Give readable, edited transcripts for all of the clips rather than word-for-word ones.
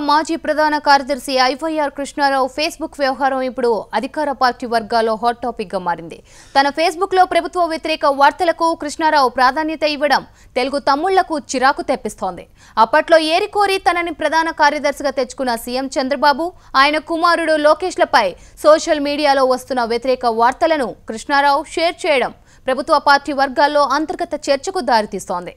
మాజీ ప్రధాన కార్యదర్శి ఐవైఆర్ కృష్ణారావు ఫేస్బుక్ వ్యవహారం ఇప్పుడు అధికార పార్టీ వర్గాల్లో హాట్ టాపిక్ గా మారింది. తన ఫేస్బుక్ లో ప్రభుత్వ వ్యతిరేక వార్తలకు కృష్ణారావు ప్రాధాన్యత ఇవ్వడం తెలుగు తమ్ముళ్లకు చిరాకు తెప్పిస్తోంది. అప్పట్లో ఏరికోరి తనని ప్రధాన కార్యదర్శిగా తెచ్చుకున్న సీఎం చంద్రబాబు, ఆయన కుమారుడు లోకేష్లపై సోషల్ మీడియాలో వస్తున్న వ్యతిరేక వార్తలను కృష్ణారావు షేర్ చేయడం ప్రభుత్వ పార్టీ వర్గాల్లో అంతర్గత చర్చకు దారితీస్తోంది.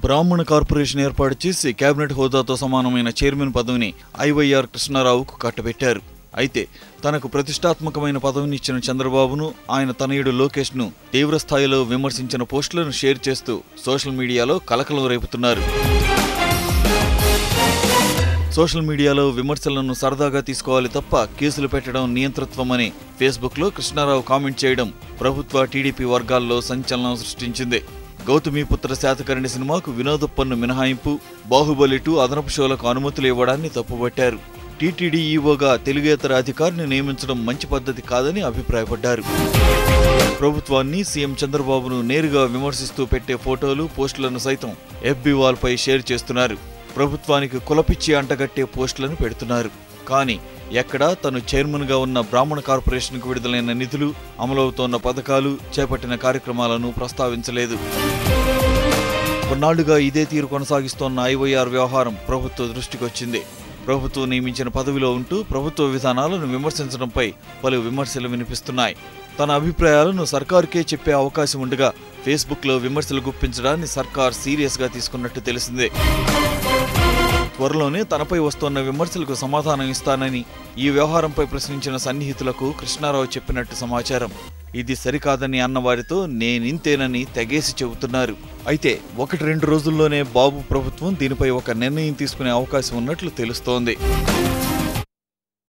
బ్రాహ్మణ కార్పొరేషన్ ఏర్పాటు చేసి కేబినెట్ హోదాతో సమానమైన చైర్మన్ పదవిని ఐవైఆర్ కృష్ణారావుకు కట్టబెట్టారు. అయితే తనకు ప్రతిష్టాత్మకమైన పదవిని ఇచ్చిన చంద్రబాబును, ఆయన తనయుడు లోకేష్ను తీవ్రస్థాయిలో విమర్శించిన పోస్టులను షేర్ చేస్తూ సోషల్ మీడియాలో కలకలం రేపుతున్నారు. సోషల్ మీడియాలో విమర్శలను సరదాగా తీసుకోవాలి తప్ప కేసులు పెట్టడం నియంతృత్వమని ఫేస్బుక్లో కృష్ణారావు కామెంట్ చేయడం ప్రభుత్వ టీడీపీ వర్గాల్లో సంచలనం సృష్టించింది. గౌతమిపుత్ర శాతకర్ణి సినిమాకు వినోద పన్ను మినహాయింపు, బాహుబలి 2 అదనపు షోలకు అనుమతులు ఇవ్వడాన్ని తప్పుపట్టారు. టీటీడీ ఈవోగా తెలుగేతర అధికారిని నియమించడం మంచి పద్ధతి కాదని అభిప్రాయపడ్డారు. ప్రభుత్వాన్ని, సీఎం చంద్రబాబును నేరుగా విమర్శిస్తూ పెట్టే ఫోటోలు, పోస్టులను సైతం ఎఫ్బీ వాల్పై షేర్ చేస్తున్నారు. ప్రభుత్వానికి కులపిచ్చి అంటగట్టే పోస్టులను పెడుతున్నారు. కానీ ఎక్కడా తను చైర్మన్గా ఉన్న బ్రాహ్మణ కార్పొరేషన్కు విడుదలైన నిధులు, అమలవుతోన్న పథకాలు, చేపట్టిన కార్యక్రమాలను ప్రస్తావించలేదు. కొన్నాళ్లుగా ఇదే తీరు కొనసాగిస్తోన్న ఐవైఆర్ వ్యవహారం ప్రభుత్వ దృష్టికొచ్చింది. ప్రభుత్వం నియమించిన పదవిలో ఉంటూ ప్రభుత్వ విధానాలను విమర్శించడంపై పలు విమర్శలు వినిపిస్తున్నాయి. తన అభిప్రాయాలను సర్కారుకే చెప్పే అవకాశం ఉండగా ఫేస్బుక్లో విమర్శలు గుప్పించడాన్ని సర్కార్ సీరియస్గా తీసుకున్నట్టు తెలిసిందే. త్వరలోనే తనపై వస్తున్న విమర్శలకు సమాధానం ఇస్తానని ఈ వ్యవహారంపై ప్రశ్నించిన సన్నిహితులకు కృష్ణారావు చెప్పినట్టు సమాచారం. ఇది సరికాదని అన్నవారితో నేనింతేనని తెగేసి చెబుతున్నారు. అయితే 1-2 రోజుల్లోనే బాబు ప్రభుత్వం దీనిపై ఒక నిర్ణయం తీసుకునే అవకాశం ఉన్నట్లు తెలుస్తోంది.